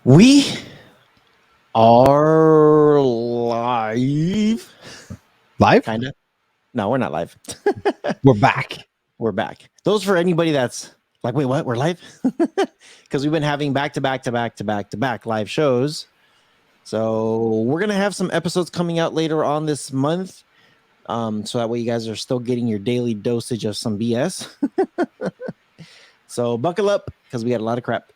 We are live. Live? Kind of. No, we're not live. We're back. We're back. Those for anybody that's like, wait, what? We're live? Because we've been having back to back live shows. So we're going to have some episodes coming out later on this month. So that way you guys are still getting your daily dosage of some BS. So buckle up because we got a lot of crap.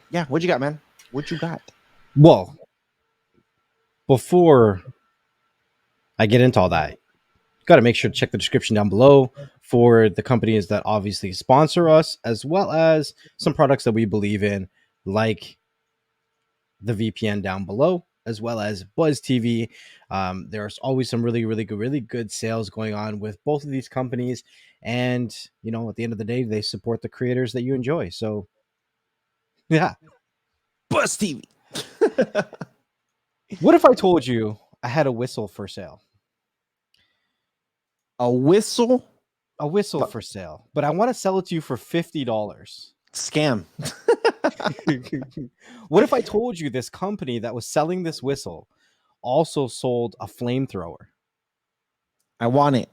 Yeah, what you got, man? What you got? Well, before I get into all that, got to make sure to check the description down below for the companies that obviously sponsor us, as well as some products that we believe in, like the VPN down below, as well as Buzz TV. There's always some really good sales going on with both of these companies. And, you know, at the end of the day, they support the creators that you enjoy. So, yeah. Buzz TV. What if I told you I had a whistle for sale? A whistle? A whistle for sale, but I want to sell it to you for $50. Scam. What if I told you this company that was selling this whistle also sold a flamethrower? I want it.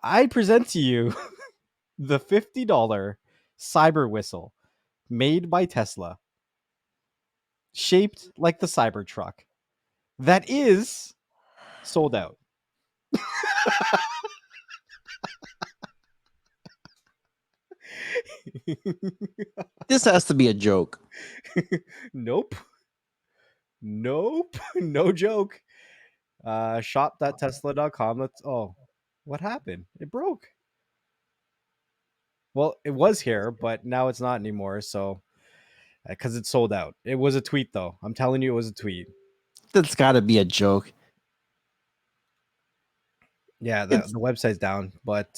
I present to you the $50 Cyber whistle made by Tesla, shaped like the Cybertruck, that is sold out. This has to be a joke. Nope. No joke. Shop.tesla.com. What happened? It broke. Well, it was here, but now it's not anymore. So, because it's sold out. It was a tweet, though. I'm telling you, it was a tweet. That's got to be a joke. Yeah, the website's down, but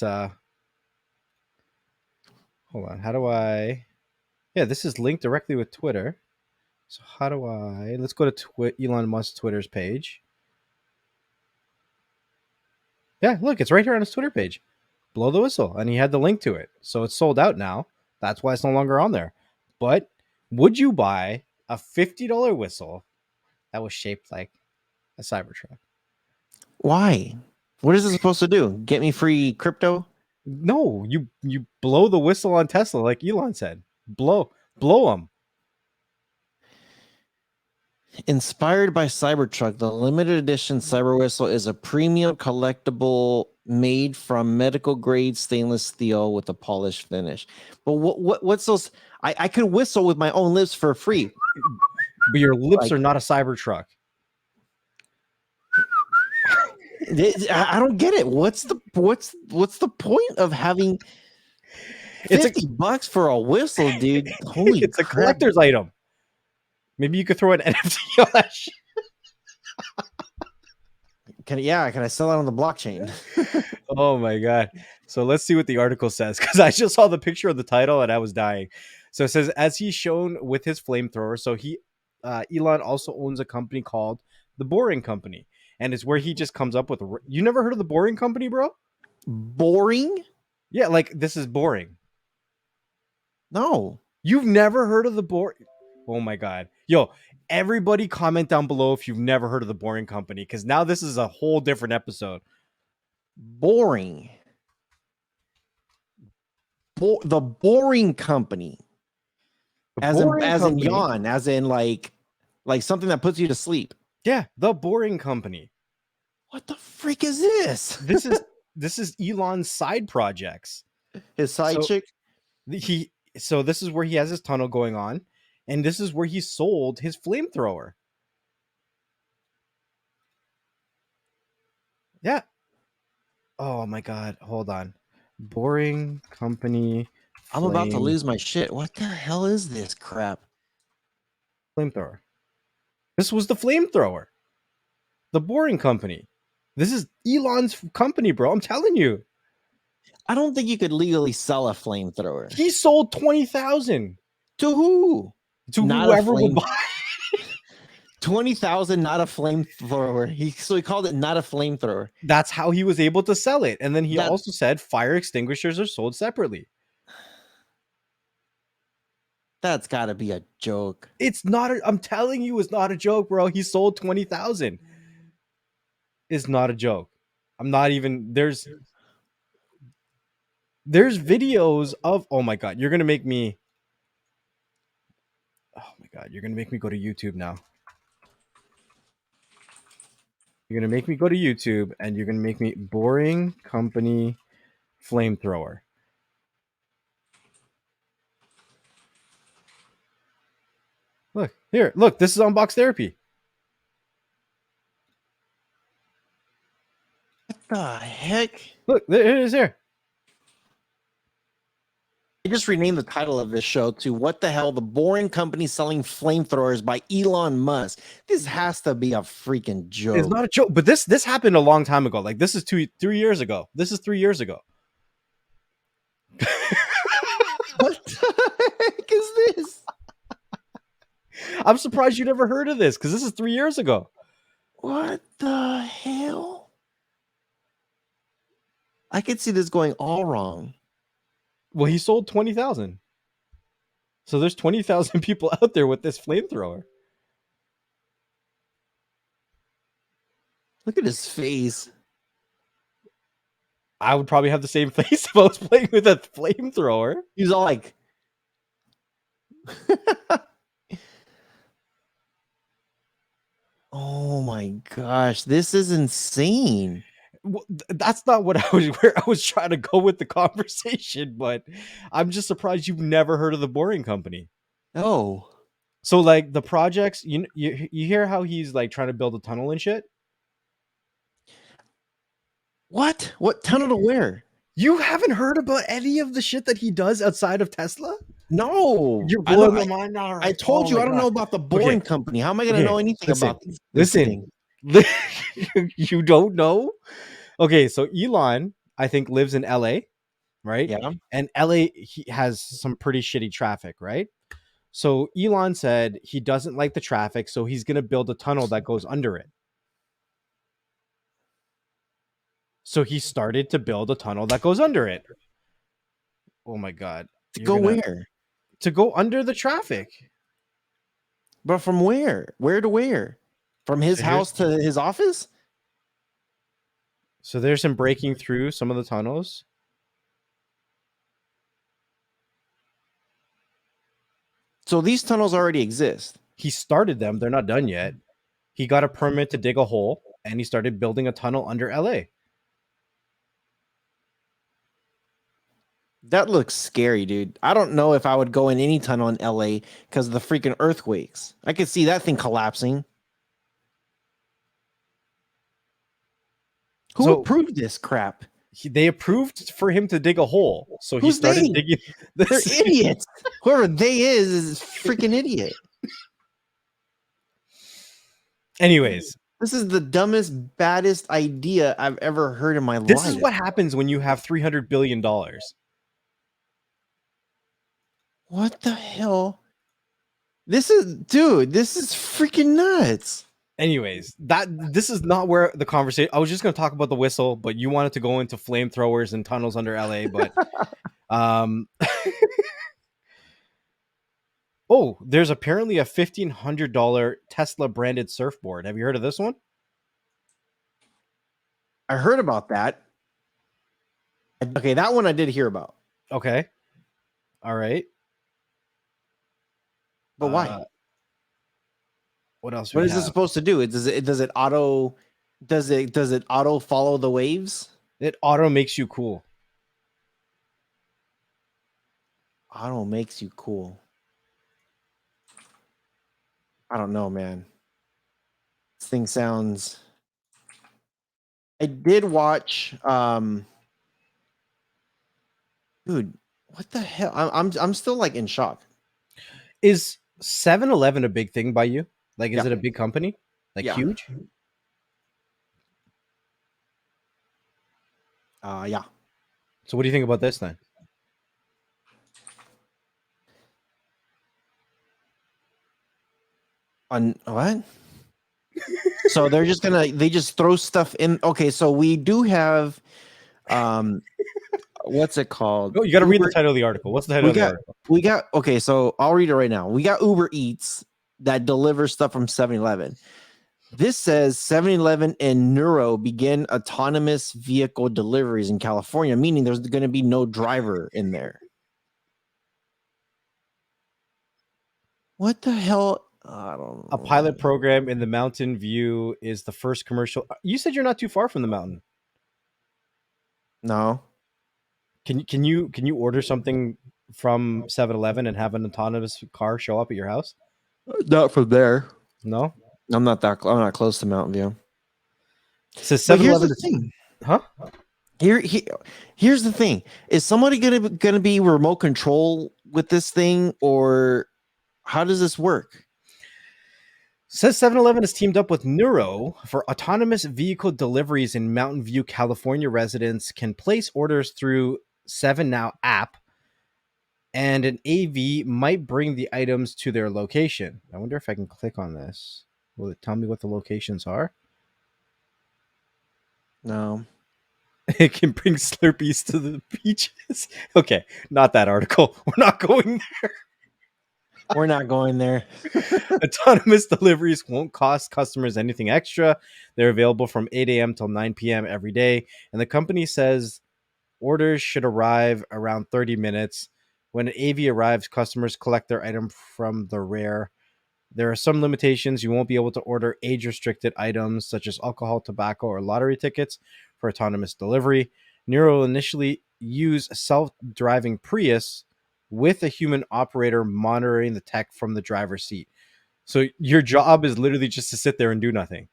hold on. How do I? Yeah, this is linked directly with Twitter. So how do I? Let's go to Elon Musk's Twitter's page. Yeah, look, it's right here on his Twitter page. Blow the whistle, and he had the link to it. So it's sold out now. That's why it's no longer on there. But would you buy a $50 whistle that was shaped like a Cybertruck? Why? What is it supposed to do? Get me free crypto? No, you blow the whistle on Tesla, like Elon said. Blow them. Inspired by Cybertruck, the limited edition Cyber Whistle is a premium collectible made from medical grade stainless steel with a polished finish. But what's those? I could whistle with my own lips for free. But your lips are not a Cybertruck. I don't get it. What's the point of having $50 for a whistle, dude? Holy it's crap. A collector's item. Maybe you could throw an NFT on that shit. Can I sell it on the blockchain? Oh my god. So let's see what the article says, because I just saw the picture of the title and I was dying. So it says, as he's shown with his flamethrower, so Elon also owns a company called The Boring Company. And it's where he just comes up with... You never heard of The Boring Company, bro? Boring? Yeah, like, this is boring. No. You've never heard of The Boring... Oh my god. Yo, everybody comment down below if you've never heard of The Boring Company, because now this is a whole different episode. Boring. The Boring Company. As in yawn, as in like something that puts you to sleep. Yeah, The Boring Company. What the freak is this? This is Elon's side projects. His side chick? So this is where he has his tunnel going on, and this is where he sold his flamethrower. Yeah. Oh my god, hold on. Boring Company. I'm about to lose my shit. What the hell is this crap? Flamethrower. This was the flamethrower. The Boring Company. This is Elon's company, bro. I'm telling you. I don't think you could legally sell a flamethrower. He sold 20,000. To who? To whoever would buy. 20,000, not a flamethrower. So he called it not a flamethrower. That's how he was able to sell it. And then he also said fire extinguishers are sold separately. That's got to be a joke. It's not. I'm telling you, it's not a joke, bro. He sold 20,000. It's not a joke. I'm not even. There's videos of. Oh my god, you're gonna make me. Oh my god, you're gonna make me go to YouTube now. You're gonna make me go to YouTube, and you're gonna make me boring company flamethrower. Look here. Look, this is Unbox Therapy. What the heck? Look, there it is here. I just renamed the title of this show to "What the Hell: The Boring Company Selling Flamethrowers" by Elon Musk. This has to be a freaking joke. It's not a joke, but this happened a long time ago. Like this is 3 years ago. This is 3 years ago. What the heck is this? I'm surprised you never heard of this because this is 3 years ago. What the hell? I could see this going all wrong. Well, he sold 20,000. So there's 20,000 people out there with this flamethrower. Look at his face. I would probably have the same face if I was playing with a flamethrower. He's all like, oh my gosh, this is insane. That's not what where I was trying to go with the conversation, but I'm just surprised you've never heard of the Boring Company. Oh, So like the projects, you hear how he's like trying to build a tunnel and shit? what? What tunnel to where? You haven't heard about any of the shit that he does outside of Tesla? No, You're I know- blowing my mind now. I told Oh you my I don't God. know about the Boring Company. How am I going to Okay, know anything listen, about this listen. thing? You don't know? Okay, so Elon, I think, lives in LA, right? Yeah. And LA he has some pretty shitty traffic, right? So Elon said he doesn't like the traffic, so he's going to build a tunnel that goes under it. So he started to build a tunnel that goes under it. Oh my god. Where? To go under the traffic. But from where? Where to where? From his house to his office? So there's him breaking through some of the tunnels. So these tunnels already exist. He started them. They're not done yet. He got a permit to dig a hole, and he started building a tunnel under LA. That looks scary, dude. I don't know if I would go in any tunnel in LA because of the freaking earthquakes. I could see that thing collapsing. Who approved this crap? They approved for him to dig a hole. So he Who's started they? digging. They're idiots. Whoever they is freaking idiot. Anyways, this is the dumbest, baddest idea I've ever heard in my life. This is what happens when you have $300 billion. What the hell? This is freaking nuts. Anyways, this is not where the conversation. I was just going to talk about the whistle, but you wanted to go into flamethrowers and tunnels under LA. But oh, there's apparently a $1,500 Tesla branded surfboard. Have you heard of this one? I heard about that. Okay, that one I did hear about. Okay, all right. But why? What else? What is this supposed to do? Does it auto follow the waves? It auto makes you cool. Auto makes you cool. I don't know, man. This thing sounds. I did watch. Dude, what the hell? I'm still like in shock. Is 7-Eleven a big thing by you? Like, is it a big company? Like, huge? Yeah. So what do you think about this then? On what? So they're just throw stuff in. Okay, so we do have what's it called? Oh, you got to read the Uber. title of the article. What's the title We of the got article? we got okay. So I'll read it right now. We got Uber Eats that delivers stuff from 7-Eleven. This says 7-Eleven and Neuro begin autonomous vehicle deliveries in California, meaning there's going to be no driver in there. What the hell? I don't know. A pilot program in the Mountain View is the first commercial. You said you're not too far from the mountain. No. Can you order something from 7-Eleven and have an autonomous car show up at your house? Not from there. No. I'm not close to Mountain View. It says But here's 7-Eleven. the thing. Huh? Here's the thing. Is somebody gonna be remote control with this thing, or how does this work? Says 7-Eleven has teamed up with Neuro for autonomous vehicle deliveries in Mountain View, California. Residents can place orders through 7Now app, and an AV might bring the items to their location. I wonder if I can click on this. Will it tell me what the locations are? No. It can bring Slurpees to the beaches. Okay, not that article. We're not going there. We're not going there. Autonomous deliveries won't cost customers anything extra. They're available from 8 a.m. till 9 p.m. every day. And the company says orders should arrive around 30 minutes. When an AV arrives, customers collect their item from the rear. There are some limitations. You won't be able to order age-restricted items such as alcohol, tobacco, or lottery tickets for autonomous delivery. Neuro initially used a self-driving Prius with a human operator monitoring the tech from the driver's seat. So your job is literally just to sit there and do nothing.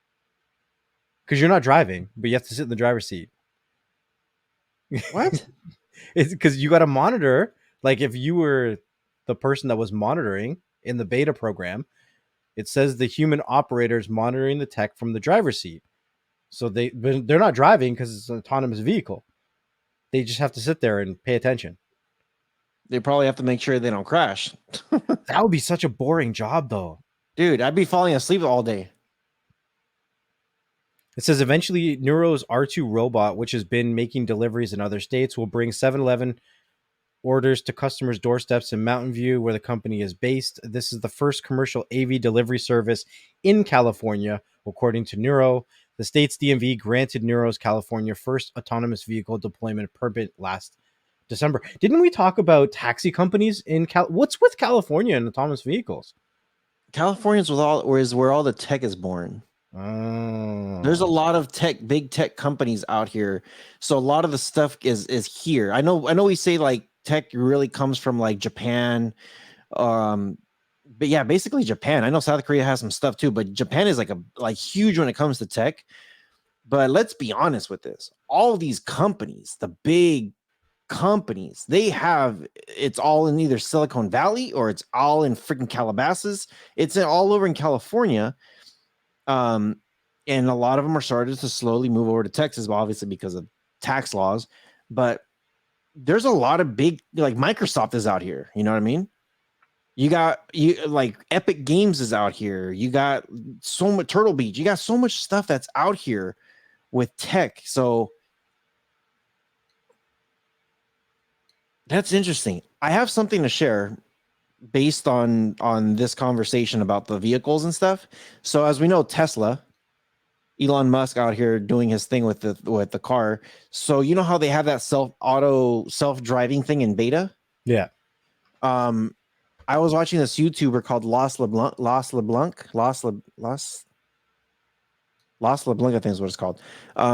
Because you're not driving, but you have to sit in the driver's seat. What? It's because you got to monitor. Like if you were the person that was monitoring in the beta program, it says the human operator is monitoring the tech from the driver's seat. So they're not driving because it's an autonomous vehicle. They just have to sit there and pay attention. They probably have to make sure they don't crash. That would be such a boring job, though. Dude, I'd be falling asleep all day. It says eventually Neuro's R2 robot, which has been making deliveries in other states, will bring 7-Eleven orders to customers' doorsteps in Mountain View, where the company is based. This is the first commercial AV delivery service in California, according to Neuro. The state's DMV granted Neuro's California first autonomous vehicle deployment permit last December. Didn't we talk about taxi companies in What's with California and autonomous vehicles? California's where all the tech is born. Oh. There's a lot of big tech companies out here. So a lot of the stuff is here. I know we say like tech really comes from like Japan. But yeah, basically Japan. I know South Korea has some stuff too, but Japan is like huge when it comes to tech. But let's be honest with this. All these companies, the big companies, it's all in either Silicon Valley or it's all in freaking Calabasas. It's all over in California. And a lot of them are started to slowly move over to Texas, obviously because of tax laws. But there's a lot of big, like Microsoft is out here. You know what I mean? You like Epic Games is out here. You got so much Turtle Beach. You got so much stuff that's out here with tech. So that's interesting. I have something to share based on this conversation about the vehicles and stuff. So as we know, Tesla, Elon Musk out here doing his thing with the car. So you know how they have that self-driving thing in beta? Yeah. I was watching this YouTuber called Lost LeBlanc, I think is what it's called.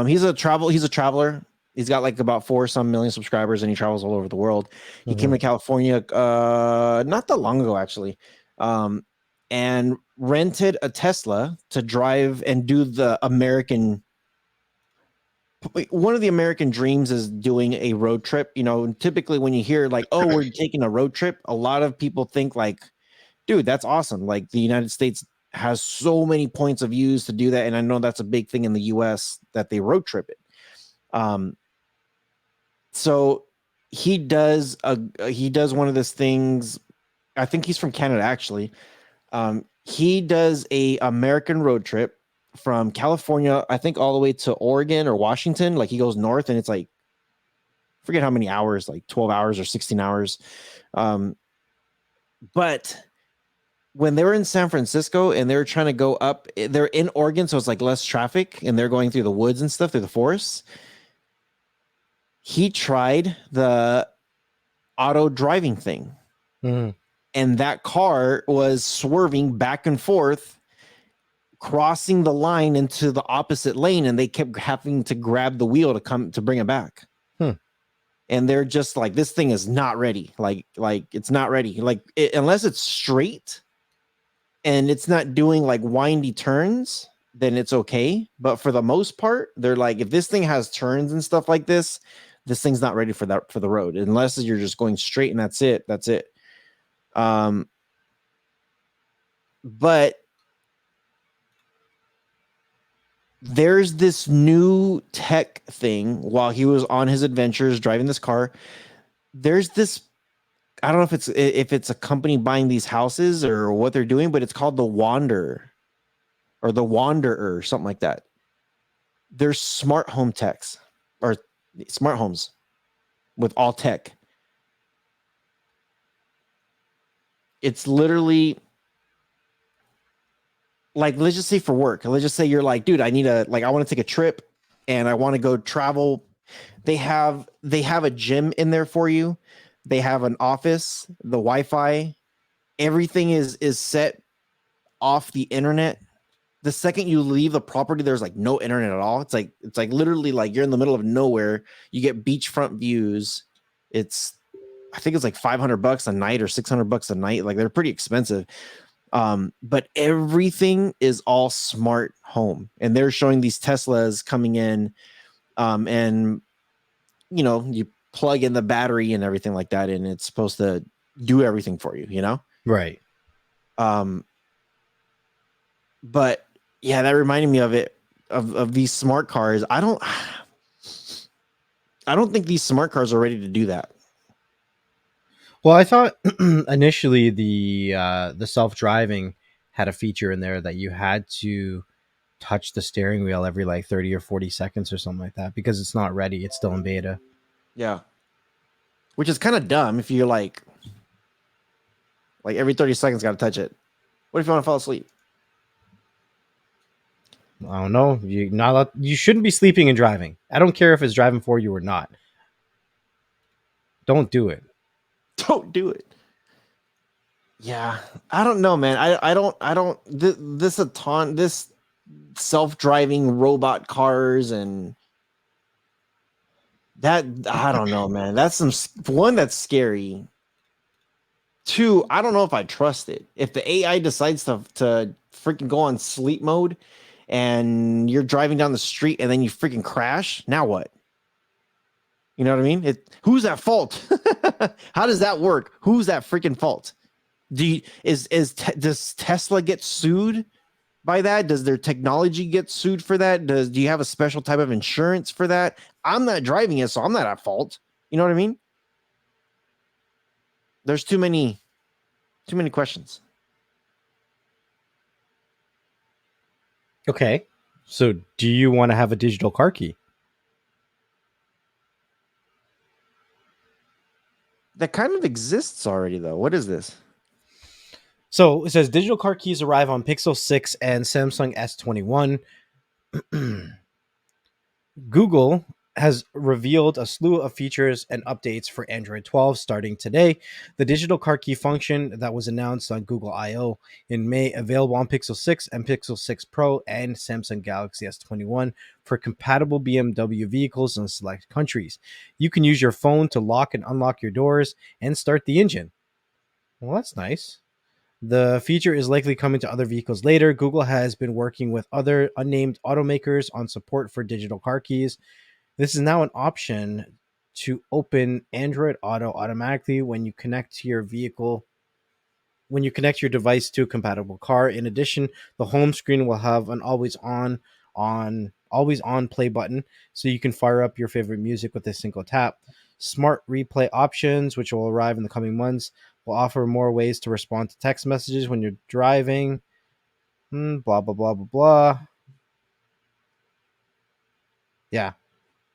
He's a traveler. He's got like about 4-some million subscribers and he travels all over the world. He came to California not that long ago, actually. And rented a Tesla to drive and do one of the American dreams is doing a road trip. You know, typically when you hear like, oh, we're taking a road trip, a lot of people think like, dude, that's awesome. Like the United States has so many points of views to do that. And I know that's a big thing in the US that they road trip it. So he does one of those things. I think he's from Canada, actually. He does a American road trip from California, I think all the way to Oregon or Washington. Like he goes north and it's like forget how many hours, like 12 hours or 16 hours. But when they were in San Francisco and they were trying to go up, they're in Oregon, so it's like less traffic, and they're going through the woods and stuff, through the forests. He tried the auto driving thing, and that car was swerving back and forth, crossing the line into the opposite lane, and they kept having to grab the wheel to come to bring it back. And they're just like, this thing is not ready. Like it's not ready. Like unless it's straight and it's not doing like windy turns, then it's okay. But for the most part, they're like, if this thing has turns and stuff like this thing's not ready for the road, unless you're just going straight and that's it. But there's this new tech thing while he was on his adventures driving this car. There's this, I don't know if it's a company buying these houses or what they're doing, but it's called the Wanderer or the Wanderer, something like that. There's smart home techs or smart homes with all tech. It's literally like, let's just say for work. Let's just say you're like, dude, I want to take a trip and I want to go travel. They have a gym in there for you. They have an office, the Wi-Fi, everything is set off the internet. The second you leave the property, there's like no internet at all. It's like literally like you're in the middle of nowhere. You get beachfront views. I think it's like $500 a night or $600 a night. Like they're pretty expensive. But everything is all smart home, and they're showing these Teslas coming in, and you plug in the battery and everything like that, and it's supposed to do everything for you, Right. But yeah, that reminded me of these smart cars. I don't think these smart cars are ready to do that. Well, I thought initially the self-driving had a feature in there that you had to touch the steering wheel every like 30 or 40 seconds or something like that, because it's not ready. It's still in beta. Yeah. Which is kind of dumb if you're like every 30 seconds got to touch it. What if you want to fall asleep? I don't know. You shouldn't be sleeping and driving. I don't care if it's driving for you or not. Don't do it. Don't do it. Yeah. I don't know, man. This self-driving robot cars and that, I don't know, man. That's one, that's scary. Two, I don't know if I trust it. If the AI decides to freaking go on sleep mode and you're driving down the street and then you freaking crash, now what? You know what I mean? Who's at fault? How does that work? Who's at freaking fault? Does Tesla get sued by that? Does their technology get sued for that? Do you have a special type of insurance for that? I'm not driving it, so I'm not at fault. You know what I mean? There's too many questions. Okay. So do you want to have a digital car key? That kind of exists already, though. What is this? So it says digital car keys arrive on Pixel 6 and Samsung S21. Google has revealed a slew of features and updates for Android 12 starting today. The digital car key function that was announced on Google I/O in May, available on Pixel 6 and Pixel 6 Pro and Samsung Galaxy S21 for compatible BMW vehicles in select countries. You can use your phone to lock and unlock your doors and start the engine. Well, that's nice. The feature is likely coming to other vehicles later. Google has been working with other unnamed automakers on support for digital car keys. This is now an option to open Android Auto automatically when you connect your device to a compatible car. In addition, the home screen will have an always on play button, so you can fire up your favorite music with a single tap. Smart replay options, which will arrive in the coming months, will offer more ways to respond to text messages when you're driving. Blah blah blah blah blah. Yeah.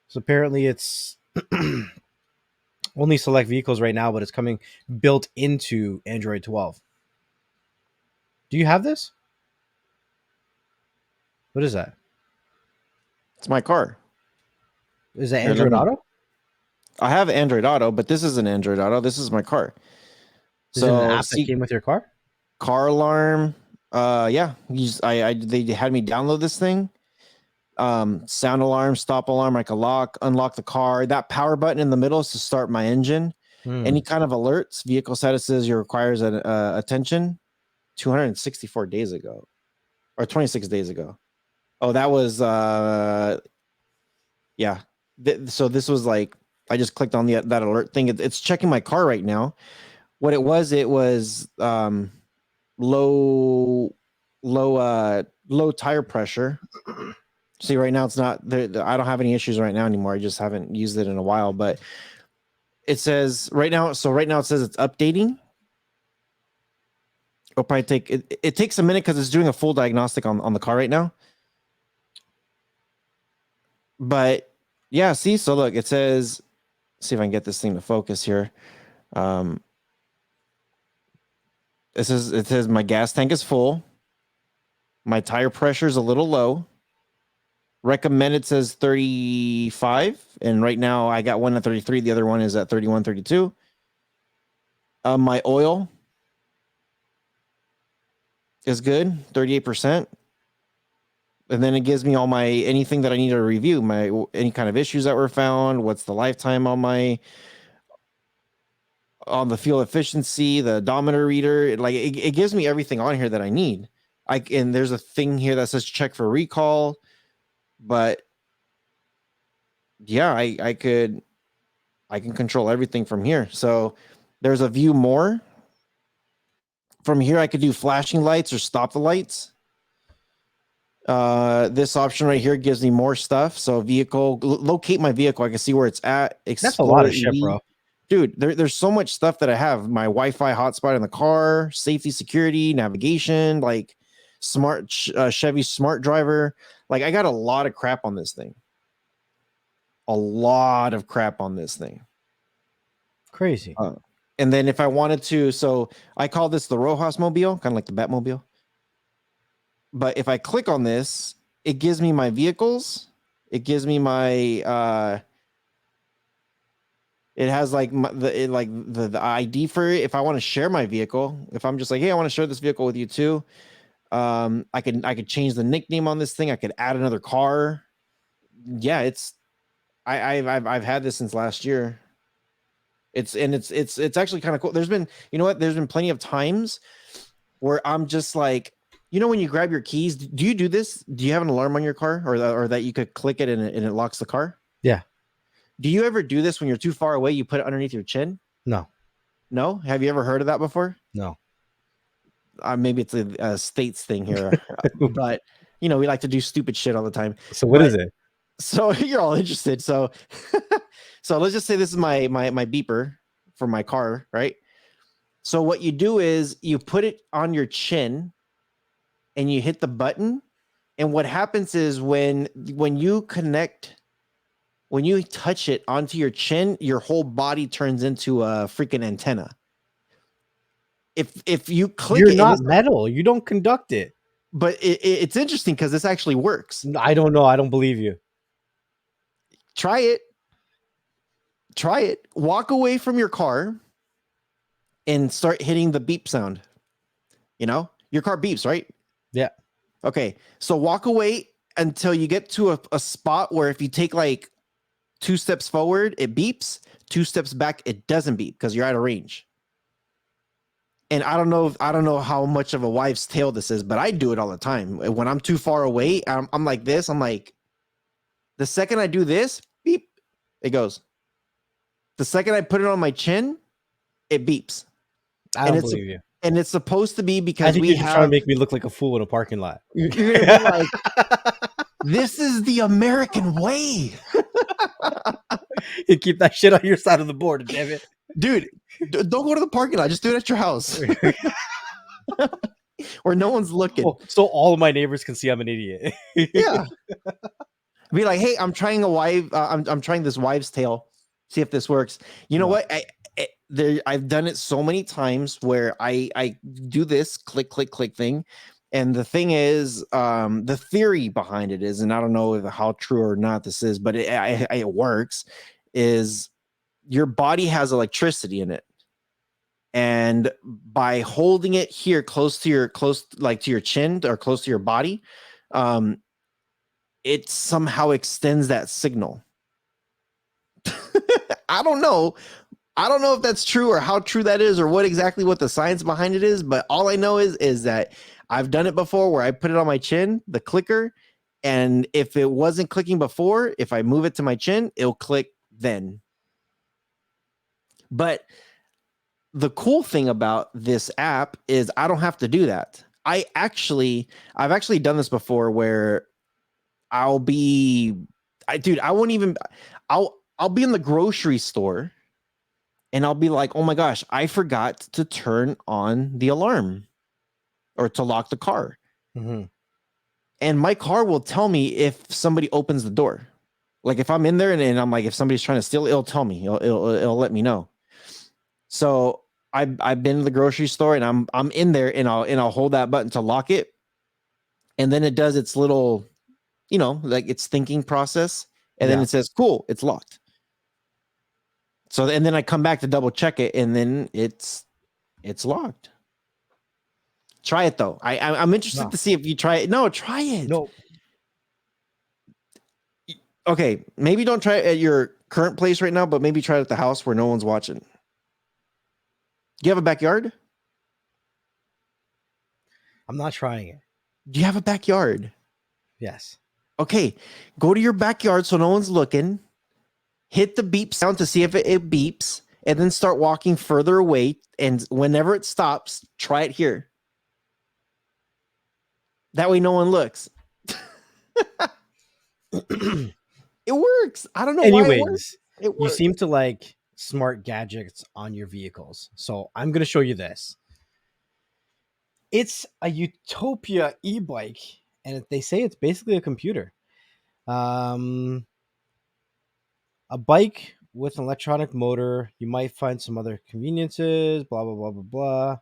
So apparently it's Only select vehicles right now, but it's coming built into Android 12. Do you have this? What is that? It's my car. Is that Here, let Android me. Auto? I have Android Auto, but this isn't Android Auto. This is my car. Is it an So app that see, came with your car? car alarm. Yeah, they had me download this thing. Sound alarm, stop alarm. I can lock, unlock the car. That power button in the middle is to start my engine. Hmm. Any kind of alerts, vehicle status says you requires attention. 264 days ago, or 26 days ago. Oh, that was yeah. So this was like I just clicked on that alert thing. It's checking my car right now. What it was low low tire pressure. See, right now it's not there. I don't have any issues right now anymore. I just haven't used it in a while, but it says right now. So right now it says it's updating. It'll probably take it takes a minute because it's doing a full diagnostic on the car right now. But yeah, see, so look, it says, see if I can get this thing to focus here. Um, it says my gas tank is full. My tire pressure is a little low. Recommended says 35, and right now I got one at 33. The other one is at 31, 32. My oil is good, 38%. And then it gives me all my anything that I need to review, my any kind of issues that were found, what's the lifetime on the fuel efficiency, the odometer reader. It gives me everything on here that I need. And there's a thing here that says check for recall, but yeah, I can control everything from here. So there's a view more. From here, I could do flashing lights or stop the lights. This option right here gives me more stuff. So vehicle, locate my vehicle. I can see where it's at. That's a lot Explore of shit, EV. bro. Dude, there's so much stuff that I have. My Wi-Fi hotspot in the car, safety, security, navigation, like smart Chevy smart driver. Like I got a lot of crap on this thing. A lot of crap on this thing. Crazy. And then if I wanted to, so I call this the Rojas mobile, kind of like the Batmobile. But if I click on this, it gives me my vehicles. It gives me my it has like the ID for it. If I want to share my vehicle, if I'm just like, hey, I want to share this vehicle with you too. I could change the nickname on this thing. I could add another car. Yeah, I've had this since last year. It's actually kind of cool. There's been, you know what? There's been plenty of times where I'm just like, you know, when you grab your keys, do you do this? Do you have an alarm on your car, or that you could click it and it locks the car? Yeah. Do you ever do this when you're too far away? You put it underneath your chin? No. No? Have you ever heard of that before? No. Maybe it's a states thing here, but you know, we like to do stupid shit all the time. So what is it? So you're all interested. So, so let's just say this is my beeper for my car, right? So what you do is you put it on your chin and you hit the button. And what happens is when you connect, when you touch it onto your chin, your whole body turns into a freaking antenna. If you click You're it, not metal. You don't conduct it. But it's interesting because this actually works. I don't know. I don't believe you. Try it. Try it. Walk away from your car and start hitting the beep sound. You know, your car beeps, right? Yeah. Okay. So walk away until you get to a spot where if you take like 2 steps forward, it beeps. 2 steps back, it doesn't beep because you're out of range. And I don't know how much of a wives' tale this is, but I do it all the time. When I'm too far away, I'm like this. I'm like, the second I do this, beep, it goes. The second I put it on my chin, it beeps. I don't believe you. And it's supposed to be because I think you're just trying to make me look like a fool in a parking lot. You're gonna be like, this is the American way. You keep that shit on your side of the board, damn it. Dude, don't go to the parking lot. Just do it at your house. Where no one's looking. So all of my neighbors can see I'm an idiot. Yeah. Be like, hey, I'm trying I'm trying this wives' tale. See if this works. You know No. what? I've done it so many times where I do this click click click thing, and the thing is, the theory behind it is, and I don't know how true or not this is, but it works. Is your body has electricity in it, and by holding it here close to your chin or close to your body, um, it somehow extends that signal. I don't know. I don't know if that's true or how true that is or what the science behind it is, but all I know is that I've done it before where I put it on my chin, the clicker, and if it wasn't clicking before, if I move it to my chin, it'll click then. But the cool thing about this app is I don't have to do that. I've actually done this before where I'll be I won't even I'll be in the grocery store and I'll be like, "Oh my gosh, I forgot to turn on the alarm or to lock the car." Mm-hmm. And my car will tell me if somebody opens the door. Like if I'm in there and I'm like, if somebody's trying to steal, it'll tell me. It'll let me know. So I've been to the grocery store and I'm in there and I'll hold that button to lock it, and then it does its little, like its thinking process, and then Yeah. it says, "Cool, it's locked." So and then I come back to double check it, and then it's locked. Try it though. I'm interested No. to see if you try it. No, try it. No. Okay, maybe don't try it at your current place right now, but maybe try it at the house where no one's watching. Do you have a backyard? I'm not trying it. Do you have a backyard? Yes. Okay, go to your backyard so no one's looking. Hit the beep sound to see if it beeps, and then start walking further away. And whenever it stops, try it here. That way, no one looks. It works. I don't know why it works. Anyways, It you works. seem to like smart gadgets on your vehicles. So I'm going to show you this. It's a Utopia e-bike, and they say it's basically a computer. Um, a bike with an electronic motor. You might find some other conveniences, blah, blah, blah, blah, blah.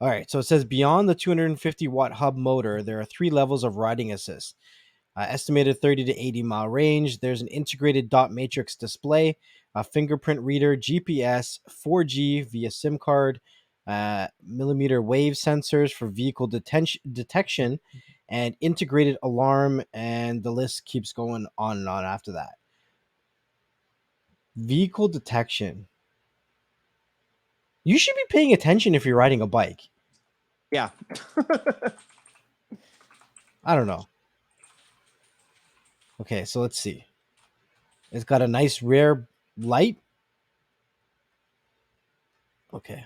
All right, so it says beyond the 250-watt hub motor, there are 3 levels of riding assist. Estimated 30 to 80-mile range. There's an integrated dot matrix display, a fingerprint reader, GPS, 4G via SIM card, millimeter wave sensors for vehicle detection, and integrated alarm, and the list keeps going on and on after that. Vehicle detection. You should be paying attention if you're riding a bike. Yeah. I don't know. Okay, so let's see. It's got a nice rear light. Okay.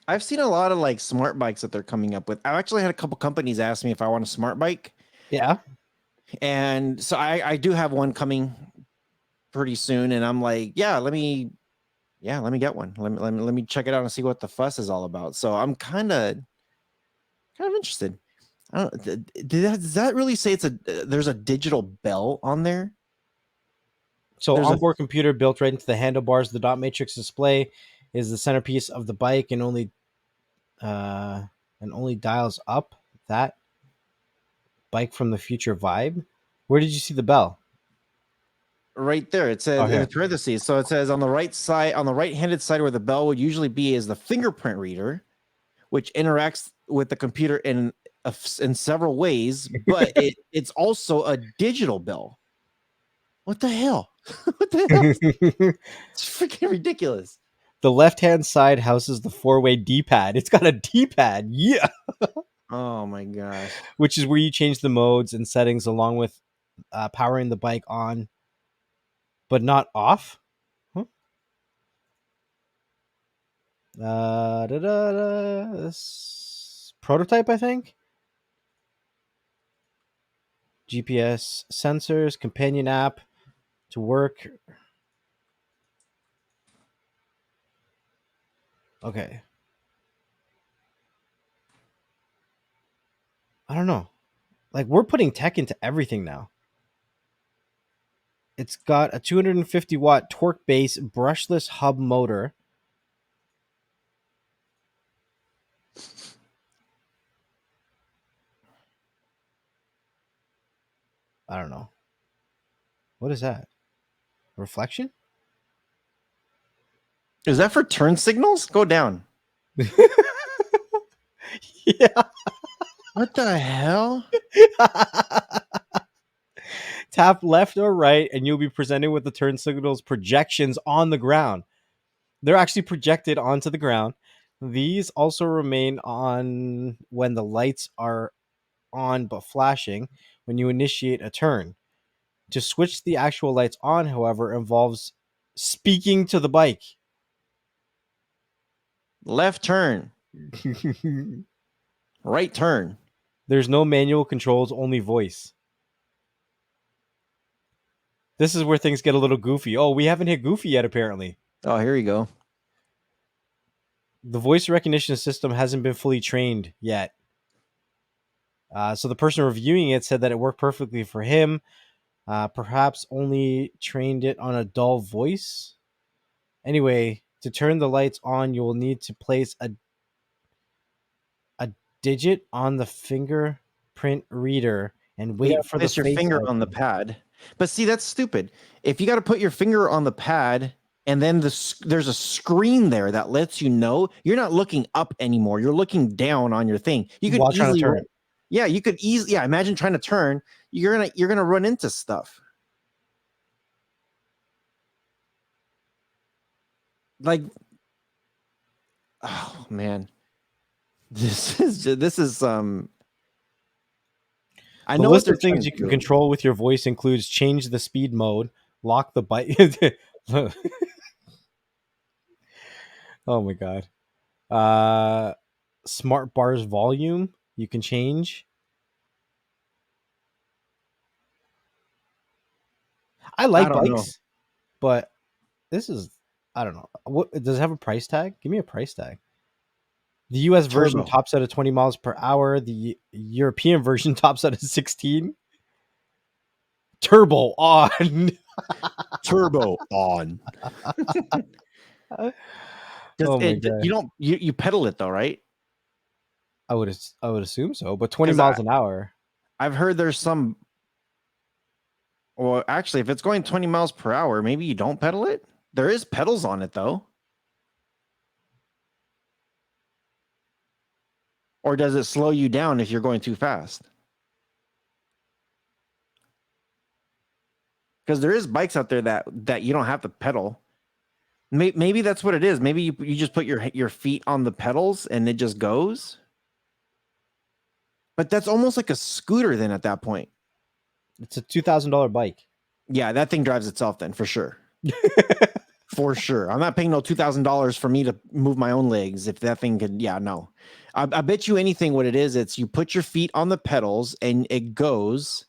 I've seen a lot of like smart bikes that they're coming up with. I've actually had a couple companies ask me if I want a smart bike. Yeah. And so I do have one coming pretty soon. And I'm like, let me get one. Let me check it out and see what the fuss is all about. So I'm kind of interested. I don't, does that really say there's a digital bell on there? So There's a onboard computer built right into the handlebars. The dot matrix display is the centerpiece of the bike, and only dials up that bike from the future vibe. Where did you see the bell? right there. It Oh, says in here. the parentheses. So it says on the right-handed side where the bell would usually be is the fingerprint reader, which interacts with the computer in several ways, but it's also a digital bell. What the hell? What the hell? It's freaking ridiculous. The left-hand side houses the four-way D-pad. It's got a D-pad, yeah, Oh my gosh. which is where you change the modes and settings along with powering the bike on, but not off. Huh? Prototype, I think. GPS sensors, companion app to work. Okay. I don't know. Like we're putting tech into everything now. It's got a 250 watt torque base brushless hub motor. I don't know. What is that? Reflection? Is that for turn signals? Go down. Yeah. What the hell? Tap left or right, and you'll be presented with the turn signals projections on the ground. They're actually projected onto the ground. These also remain on when the lights are on but flashing when you initiate a turn. To switch the actual lights on, however, involves speaking to the bike. Left turn. Right turn. There's no manual controls, only voice. This is where things get a little goofy. Oh, we haven't hit goofy yet, apparently. Oh, here you go. The voice recognition system hasn't been fully trained yet. So the person reviewing it said that it worked perfectly for him. Perhaps only trained it on a dull voice. Anyway, to turn the lights on, you will need to place a digit on the fingerprint reader and wait for the Place your face finger on the icon. pad. But see, that's stupid. If you got to put your finger on the pad and then there's a screen there that lets you know, you're not looking up anymore. You're looking down on your thing. You could While trying to easily turn. Yeah, you could easily imagine trying to turn. You're gonna run into stuff. Like, oh man. This is I The know what list they're of trying things to you can do. control with your voice includes change the speed mode, lock the bike. Oh my god. Smart bars volume you can change. I I like don't know. bikes, but this is, I don't know. What does it have a price tag? Give me a price tag. The US version Turbo. tops out at 20 miles per hour. The European version tops out at 16. Turbo on. Turbo on. Does Oh my it god. you pedal it though, right? I would assume so, but 20 Because miles an hour. I've heard there's some. Well, actually, if it's going 20 miles per hour, maybe you don't pedal it. There is pedals on it though. Or does it slow you down if you're going too fast? Because there is bikes out there that you don't have to pedal. Maybe that's what it is. Maybe you just put your feet on the pedals and it just goes. But that's almost like a scooter then at that point. It's a $2,000 bike. Yeah, that thing drives itself then for sure. For sure. I'm not paying no $2,000 for me to move my own legs. If that thing could, yeah, no. I bet you anything what it is, it's you put your feet on the pedals and it goes.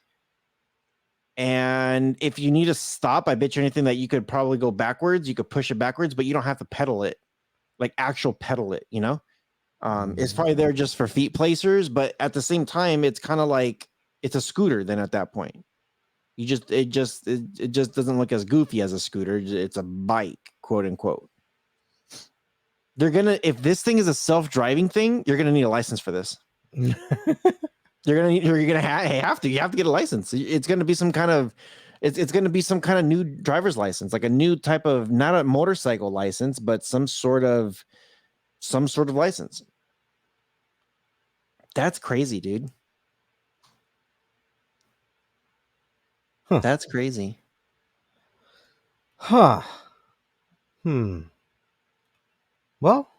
And if you need to stop, I bet you anything that you could probably go backwards. You could push it backwards, but you don't have to pedal it, like actual pedal it, you know? It's probably there just for feet placers, but at the same time, it's kind of like it's a scooter then at that point. It just doesn't look as goofy as a scooter. It's a bike, quote unquote. If this thing is a self-driving thing, you're gonna need a license for this. You have to get a license. It's gonna be some kind of it's gonna be some kind of new driver's license, like a new type of, not a motorcycle license, but some sort of license. That's crazy, dude. Huh. That's crazy. Huh. Well,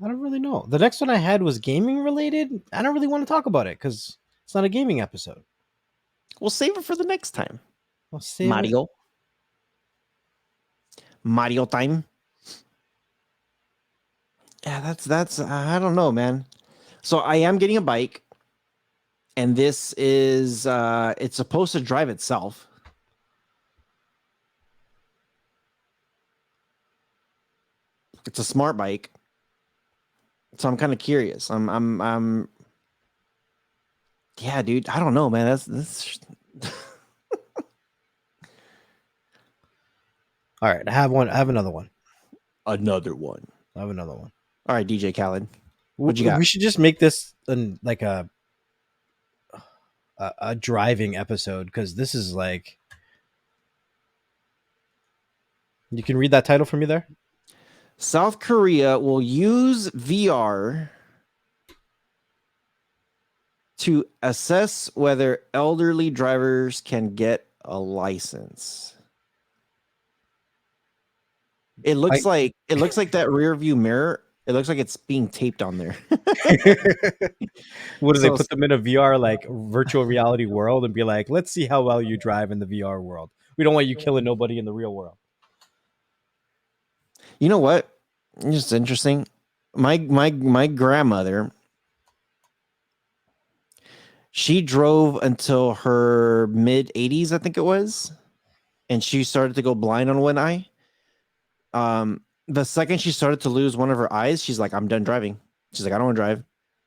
I don't really know. The next one I had was gaming related. I don't really want to talk about it because it's not a gaming episode. We'll save it for the next time. I'll save it. Mario time. Yeah, that's I don't know, man. So I am getting a bike, and this is it's supposed to drive itself. It's a smart bike. So I'm kind of curious. I'm yeah, dude. I don't know, man. That's All right, I have one. I have another one. Another one. I have another one. All right, DJ Khaled. What you got? We should just make this like a driving episode because this is like. You can read that title for me there. South Korea will use VR to assess whether elderly drivers can get a license. It looks like that rear view mirror. It looks like it's being taped on there. What do they So put them in a VR like virtual reality world and be like, let's see how well you drive in the VR world. We don't want you killing nobody in the real world. you know what? It's just interesting. My grandmother, she drove until her mid 80s, I think it was, and she started to go blind on one eye. The second she started to lose one of her eyes, she's like, I'm done driving. She's like, I don't want to drive.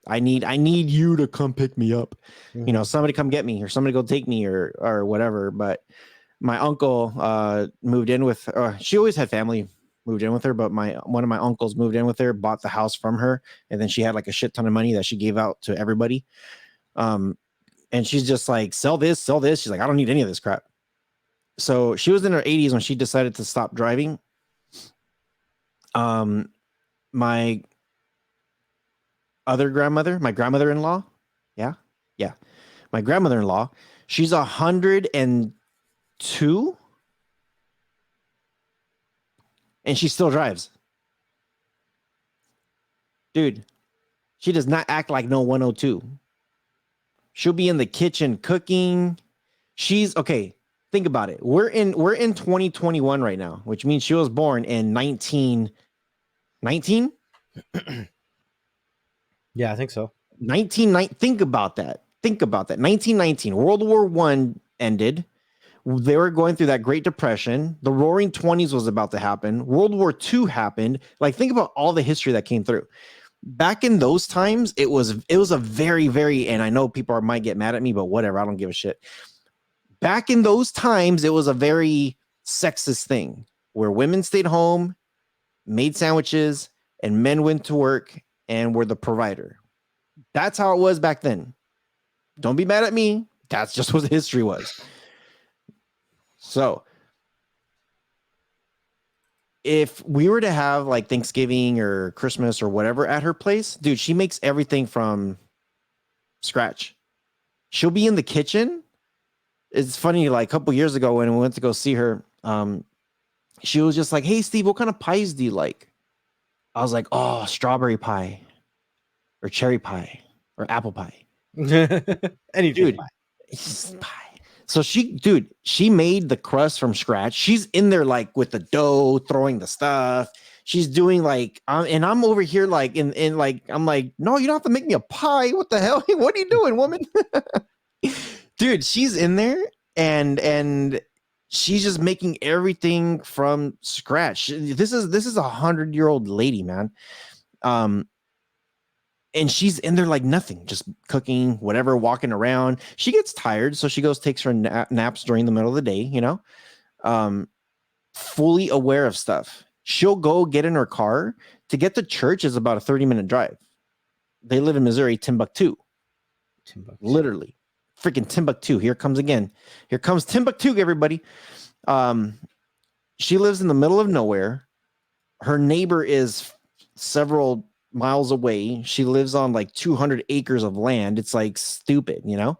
I need you to come pick me up. Mm-hmm. You know, somebody come get me or somebody go take me or whatever. But my uncle moved in with she always had family moved in with her, but one of my uncles moved in with her, bought the house from her, and then she had like a shit ton of money that she gave out to everybody. And she's just like, sell this. She's like, I don't need any of this crap. So she was in her 80s when she decided to stop driving. My other grandmother, my grandmother-in-law, yeah, my grandmother-in-law, she's 102, and she still drives. Dude, she does not act like no 102. She'll be in the kitchen cooking. She's okay. Think about it. We're in 2021 right now, which means she was born in 1919. Yeah, I think so. 1919. Think about that. 1919. World War I ended. They were going through that Great Depression. The Roaring 20s was about to happen. World War II happened. Like, think about all the history that came through. Back in those times, it was a very, very, and I know people might get mad at me, but whatever. I don't give a shit. Back in those times, it was a very sexist thing where women stayed home, made sandwiches, and men went to work and were the provider. That's how it was back then. Don't be mad at me. That's just what the history was. So if we were to have like Thanksgiving or Christmas or whatever at her place, dude, she makes everything from scratch. She'll be in the kitchen. It's funny, like a couple years ago when we went to go see her, she was just like, hey, Steve, what kind of pies do you like? I was like, oh, strawberry pie or cherry pie or apple pie. Anything. Dude, pie. So she made the crust from scratch. She's in there like with the dough, throwing the stuff. She's doing like, and I'm over here like in like, I'm like, no, you don't have to make me a pie. What the hell? What are you doing, woman? Dude, she's in there and she's just making everything from scratch. This is a 100-year-old lady, man. And she's in there like nothing, just cooking, whatever, walking around. She gets tired, so she goes, takes her naps during the middle of the day, you know, fully aware of stuff. She'll go get in her car. To get to church is about a 30-minute drive. They live in Missouri, Timbuktu. Literally. Freaking Timbuktu. Here comes again. Here comes Timbuktu, everybody. She lives in the middle of nowhere. Her neighbor is several miles away. She lives on like 200 acres of land. It's like stupid, you know?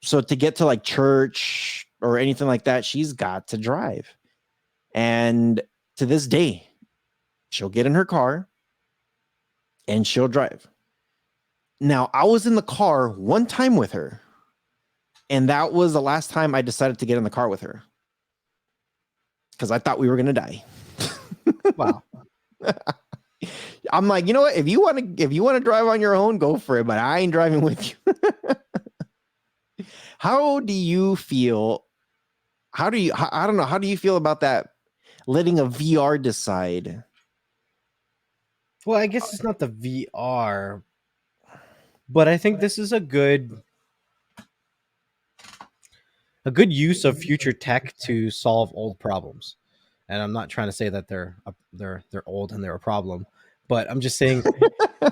So to get to like church or anything like that, she's got to drive. And to this day, she'll get in her car and she'll drive. Now, I was in the car one time with her, and that was the last time I decided to get in the car with her because I thought we were going to die. Wow. I'm like, you know what? If you want to drive on your own, go for it, but I ain't driving with you. How do you feel? I don't know. How do you feel about that? Letting a VR decide? Well, I guess it's not the VR, but I think this is a good use of future tech to solve old problems. and I'm not trying to say that they're old and they're a problem, but I'm just saying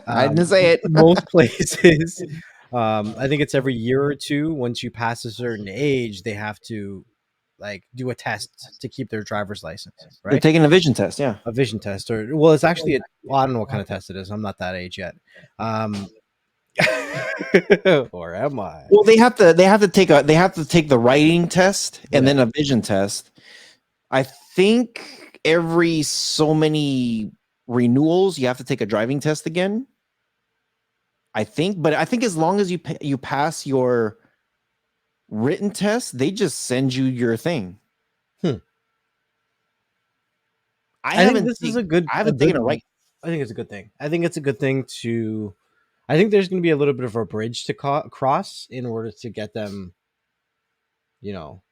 I didn't say it. most places, I think it's every year or two. Once you pass a certain age, they have to like do a test to keep their driver's license, They're right? taking a vision test. Yeah. A vision test, or well, it's actually well, I don't know what kind of test it is. I'm not that age yet. Um, or am I? Well, they have to take the writing test and Yeah. then a vision test. I think every so many renewals you have to take a driving test again. I think, but I think as long as you pass your written test, they just send you your thing. Hmm. I I think haven't this is take, I a haven't taken good. a right. I think it's a good thing. I think it's a good thing to. I think there's going to be a little bit of a bridge to cross in order to get them, you know,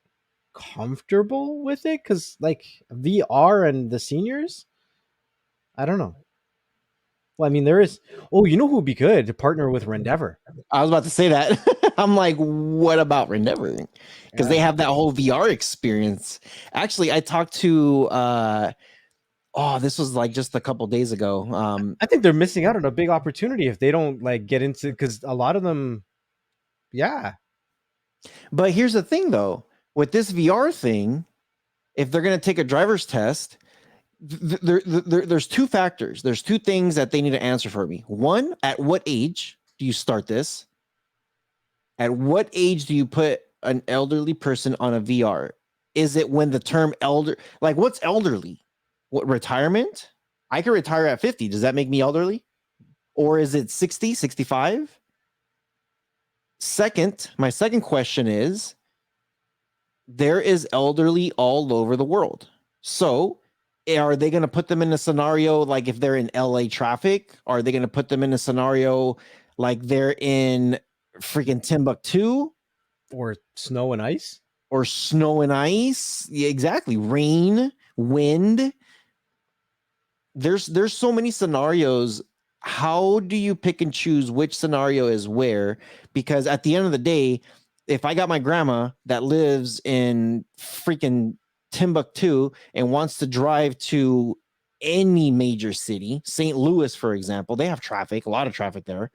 comfortable with it. Because like VR and the seniors, I don't know. Well, I mean, there is. Oh, you know who would be good to partner with Rendeavor? I was about to say that. I'm like, what about Rendeavor? Because they Yeah. have that whole VR experience. Actually, I talked to this was like just a couple days ago. I think they're missing out on a big opportunity if they don't like get into because a lot of them, yeah, But here's the thing though, with this VR thing, if they're gonna take a driver's test, there's two factors. There's two things that they need to answer for me. One, at what age do you start this? At what age do you put an elderly person on a VR? Is it when the term elder, like what's elderly? What, retirement? I can retire at 50. Does that make me elderly? Or is it 60, 65? Second, my second question is there is elderly all over the world. So are they going to put them in a scenario like if they're in LA traffic? Are they going to put them in a scenario like they're in freaking Timbuktu or snow and ice. or snow and ice? Yeah, exactly. Rain, wind. There's so many scenarios. How do you pick and choose which scenario is where? Because at the end of the day, if I got my grandma that lives in freaking Timbuktu and wants to drive to any major city, St. Louis, for example, they have traffic, a lot of traffic there.